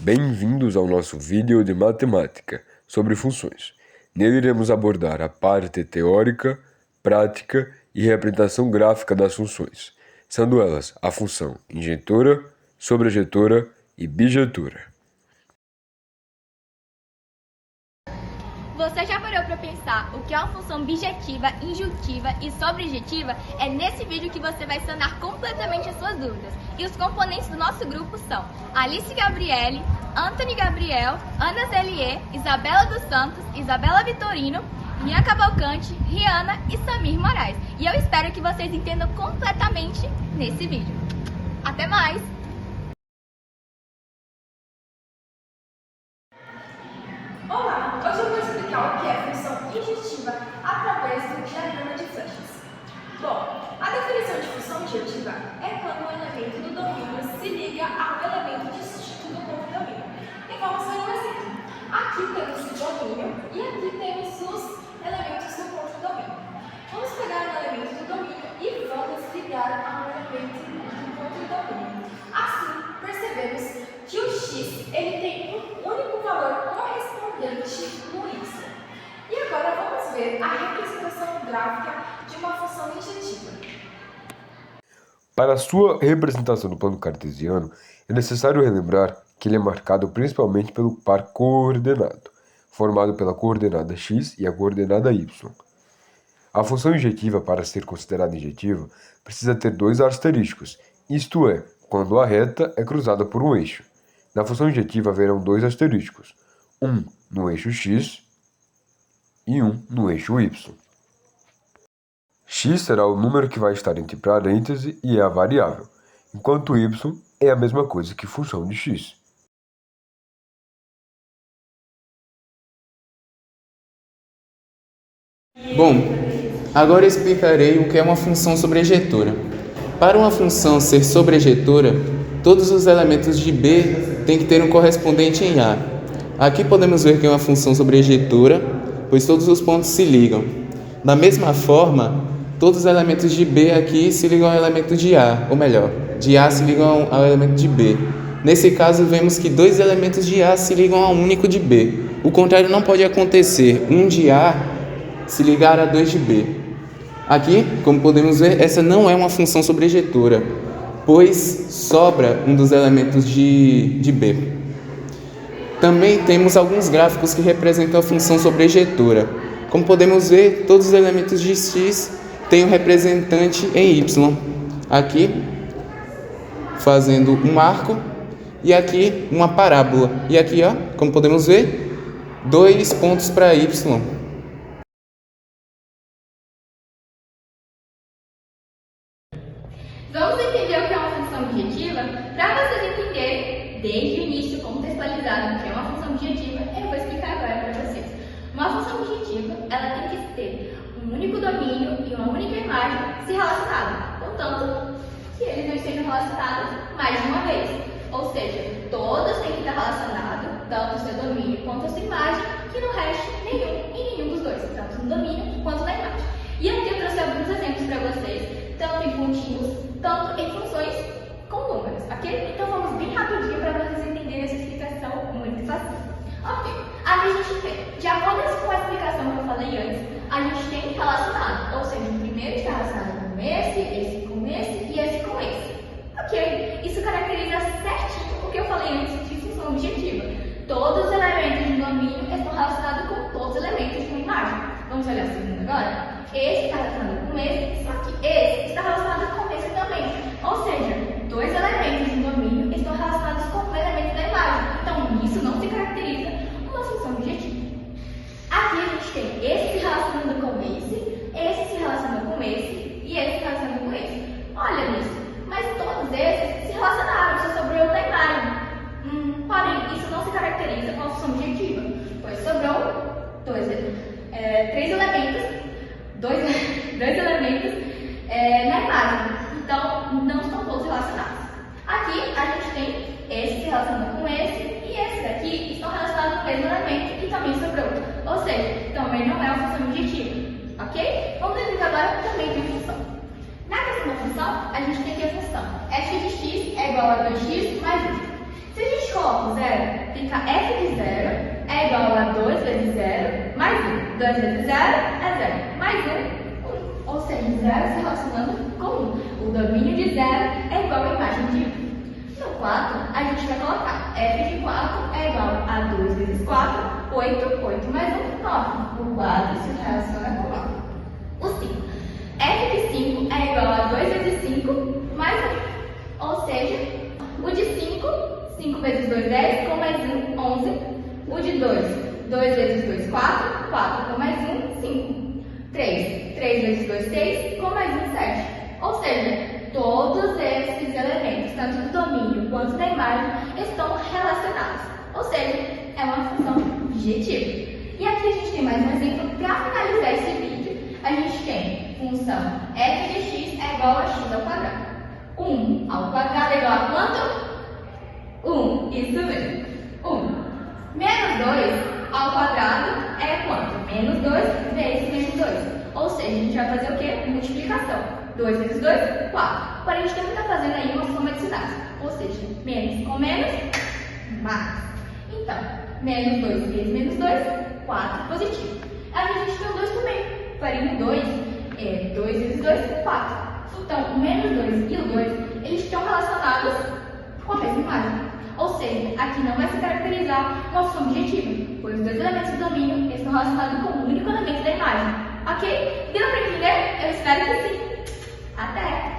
Bem-vindos ao nosso vídeo de matemática sobre funções. Nele iremos abordar a parte teórica, prática e representação gráfica das funções, sendo elas a função injetora, sobrejetora e bijetora. Você já parou para pensar o que é uma função bijetiva, injuntiva e sobrejetiva? É nesse vídeo que você vai sanar completamente as suas dúvidas. E os componentes do nosso grupo são Alice Gabriele, Anthony Gabriel, Ana Zelie, Isabela dos Santos, Isabela Vitorino, Ian Cavalcante, Rihanna e Samir Moraes. E eu espero que vocês entendam completamente nesse vídeo. Até mais! Olá, hoje eu vou explicar o que é função injetiva através do diagrama de flechas. Bom, a definição de função injetiva é quando o elemento do domínio se liga ao elemento distinto do condomínio. E vamos ver um exemplo. Aqui temos o domínio e aqui temos os elementos do condomínio. Vamos pegar um elemento do domínio e vamos ligar ao elemento do condomínio. Assim, percebemos que o x ele tem um único valor correspondente no y. E agora vamos ver a representação gráfica de uma função injetiva. Para sua representação no plano cartesiano, é necessário relembrar que ele é marcado principalmente pelo par coordenado, formado pela coordenada x e a coordenada y. A função injetiva, para ser considerada injetiva, precisa ter dois asterísticos, isto é, quando a reta é cruzada por um eixo. Na função injetiva haverão dois asterísticos, um no eixo x e um no eixo y. X será o número que vai estar entre parênteses e é a variável, enquanto y é a mesma coisa que função de x. Bom, agora eu explicarei o que é uma função sobrejetora. Para uma função ser sobrejetora, todos os elementos de B têm que ter um correspondente em A. Aqui podemos ver que é uma função sobrejetora, pois todos os pontos se ligam. Da mesma forma, todos os elementos de B aqui se ligam ao elemento de A, ou melhor, de A se ligam ao elemento de B. Nesse caso, vemos que dois elementos de A se ligam a um único de B. O contrário não pode acontecer, um de A se ligar a dois de B. Aqui, como podemos ver, essa não é uma função sobrejetora, pois sobra um dos elementos de B. Também temos alguns gráficos que representam a função sobrejetora. Como podemos ver, todos os elementos de x têm um representante em y. Aqui, fazendo um arco, e aqui uma parábola. E aqui, ó, como podemos ver, dois pontos para y. Vamos entender o que é uma função objetiva? Para vocês entenderem desde o início, contextualizado o que é uma função objetiva, eu vou explicar agora para vocês. Uma função objetiva, ela tem que ter um único domínio e uma única imagem se relacionados, contanto que eles não estejam relacionados mais de uma vez. Ou seja, todos têm que estar relacionados, tanto o seu domínio quanto a sua imagem, que não reste nenhum dos dois, tanto no domínio quanto na imagem. E aqui eu trouxe alguns exemplos para vocês, tanto em contínuos, tanto em funções com números, ok? Então vamos bem rapidinho para vocês entenderem essa explicação muito fácil. Ok, aqui a gente tem, de acordo com a explicação que eu falei antes, a gente tem relacionado, ou seja, o primeiro está relacionado com esse com esse e esse com esse. Ok, isso caracteriza certinho o que eu falei antes de função objetiva. Todos os elementos de domínio estão relacionados com todos os elementos de uma imagem. Vamos olhar o segundo agora? Esse está relacionado com esse, só que esse está relacionado com esse também. Ou seja, dois elementos de domínio estão relacionados com um elemento da imagem. Então, isso não se caracteriza uma função objetiva. Aqui a gente tem esse se relacionando com esse se relacionando com esse e esse se relacionando com esse. Olha nisso, mas todos esses se relacionaram, só sobrou outra imagem. Porém, isso não se caracteriza como função objetiva, pois sobrou três elementos, dois elementos na imagem, então não estão todos relacionados. Aqui a gente tem esse se relacionando com esse e esse daqui estão relacionados com o mesmo elemento e também sobrou. Ou seja, também não é uma função objetiva, ok? Vamos ver agora também de função. Na questão da função, a gente tem que a função f de x é igual a 2x mais 1. Se a gente coloca o zero, fica f de zero é igual a 2 vezes zero mais 1. 2 vezes zero é zero, mais 1, 1. Ou seja, zero se relacionando com 1. O domínio de zero é igual à imagem de 1. No 4, a gente vai colocar f de 4 é igual a 2 vezes 4, 8. 8 mais 1, 9. O 4 se relaciona com 9. O 5. F de 5 é igual a 2 vezes 5 mais 1. Ou seja, o de 5, 5 vezes 2, 10, com mais 1, 11. O de 2, 2 vezes 2, 4, 4 com mais 1, 5. 3, 3 vezes 2, 6, com mais 1, 7. Ou seja, todos esses elementos, tanto do domínio quanto da imagem, estão relacionados. Ou seja, é uma função bijetiva. E aqui a gente tem mais um exemplo para finalizar esse vídeo. A gente tem função f de x é igual a x ao quadrado. 1 ao quadrado é igual a quanto? 1, isso mesmo. 1. Menos 2 ao quadrado é quanto? Menos 2 vezes menos 2. Ou seja, a gente vai fazer o quê? Multiplicação. 2 vezes 2, 4. Porém, a gente também está fazendo aí uma soma de sinais. Ou seja, menos com menos, mais. Então, menos 2 vezes menos 2, 4 positivo. Aí a gente tem o 2 também. Porém, o 2 é 2 vezes 2, 4. Então, o menos 2 e o 2, eles estão relacionados com a mesma imagem. Ou seja, aqui não vai se caracterizar uma função objetiva, pois os dois elementos do domínio estão relacionados com o único elemento da imagem. Ok? Deu para entender? Eu espero que sim. Até!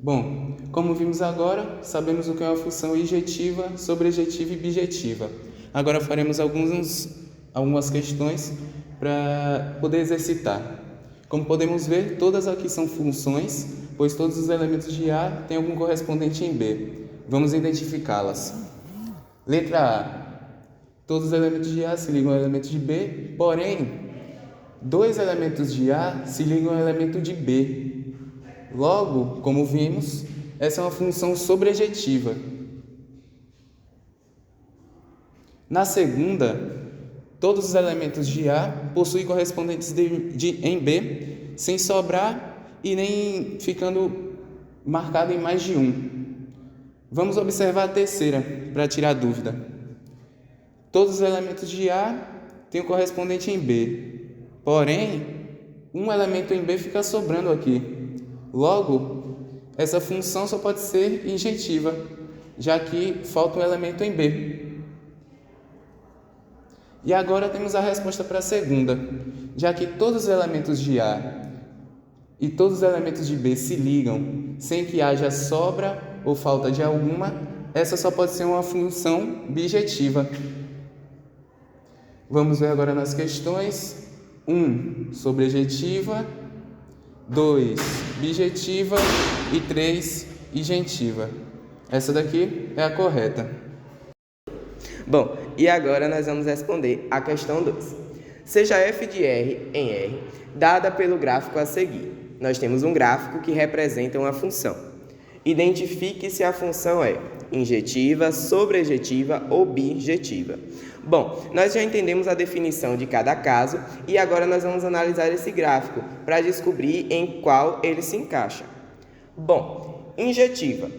Bom, como vimos agora, sabemos o que é uma função injetiva, sobrejetiva e bijetiva. Agora faremos algumas questões para poder exercitar. Como podemos ver, todas aqui são funções, pois todos os elementos de A têm algum correspondente em B. Vamos identificá-las. Letra A. Todos os elementos de A se ligam ao elemento de B, porém, dois elementos de A se ligam ao elemento de B. Logo, como vimos, essa é uma função sobrejetiva. Na segunda, todos os elementos de A possuem correspondentes em B, sem sobrar e nem ficando marcado em mais de um. Vamos observar a terceira, para tirar dúvida. Todos os elementos de A têm o correspondente em B, porém, um elemento em B fica sobrando aqui. Logo, essa função só pode ser injetiva, já que falta um elemento em B. E agora temos a resposta para a segunda. Já que todos os elementos de A e todos os elementos de B se ligam sem que haja sobra ou falta de alguma, essa só pode ser uma função bijetiva. Vamos ver agora nas questões. 1. Sobrejetiva. 2. Bijetiva. E 3. Injetiva. Essa daqui é a correta. Bom, e agora nós vamos responder a questão 2. Seja f de R em R, dada pelo gráfico a seguir. Nós temos um gráfico que representa uma função. Identifique se a função é injetiva, sobrejetiva ou bijetiva. Bom, nós já entendemos a definição de cada caso e agora nós vamos analisar esse gráfico para descobrir em qual ele se encaixa. Bom, injetiva.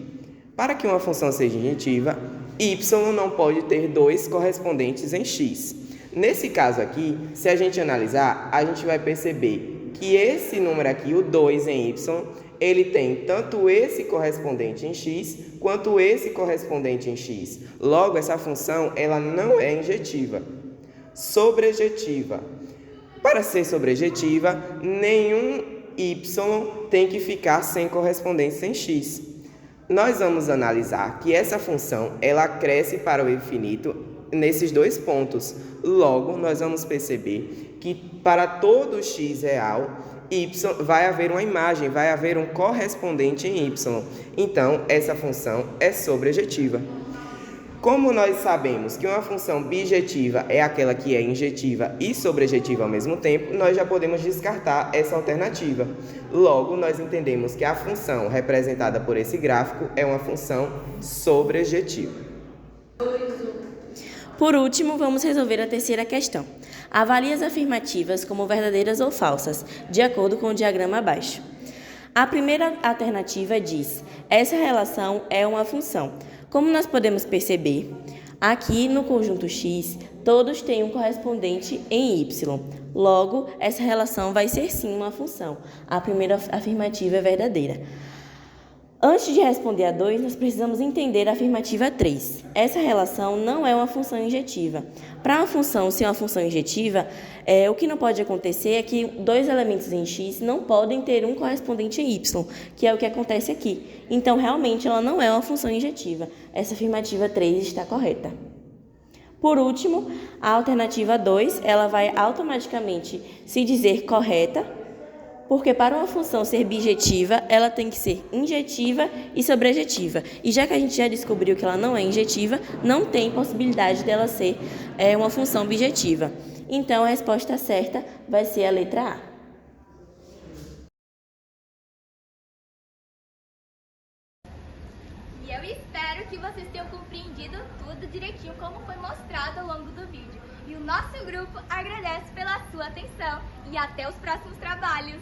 Para que uma função seja injetiva, y não pode ter dois correspondentes em x. Nesse caso aqui, se a gente analisar, a gente vai perceber que esse número aqui, o 2 em y, ele tem tanto esse correspondente em x, quanto esse correspondente em x. Logo, essa função ela não é injetiva. Sobrejetiva. Para ser sobrejetiva, nenhum y tem que ficar sem correspondência em x. Nós vamos analisar que essa função ela cresce para o infinito nesses dois pontos. Logo, nós vamos perceber que para todo x real, y vai haver uma imagem, vai haver um correspondente em y. Então, essa função é sobrejetiva. Como nós sabemos que uma função bijetiva é aquela que é injetiva e sobrejetiva ao mesmo tempo, nós já podemos descartar essa alternativa. Logo, nós entendemos que a função representada por esse gráfico é uma função sobrejetiva. Por último, vamos resolver a terceira questão. Avalie as afirmativas como verdadeiras ou falsas, de acordo com o diagrama abaixo. A primeira alternativa diz: essa relação é uma função. Como nós podemos perceber, aqui no conjunto X, todos têm um correspondente em Y. Logo, essa relação vai ser sim uma função. A primeira afirmativa é verdadeira. Antes de responder a 2, nós precisamos entender a afirmativa 3. Essa relação não é uma função injetiva. Para uma função ser uma função injetiva, o que não pode acontecer é que dois elementos em X não podem ter um correspondente em Y, que é o que acontece aqui. Então, realmente, ela não é uma função injetiva. Essa afirmativa 3 está correta. Por último, a alternativa 2, ela vai automaticamente se dizer correta, porque para uma função ser bijetiva, ela tem que ser injetiva e sobrejetiva. E já que a gente já descobriu que ela não é injetiva, não tem possibilidade dela ser uma função bijetiva. Então, a resposta certa vai ser a letra A. E eu espero que vocês tenham compreendido tudo direitinho como foi mostrado ao longo do vídeo. E o nosso grupo agradece pela sua atenção e até os próximos trabalhos.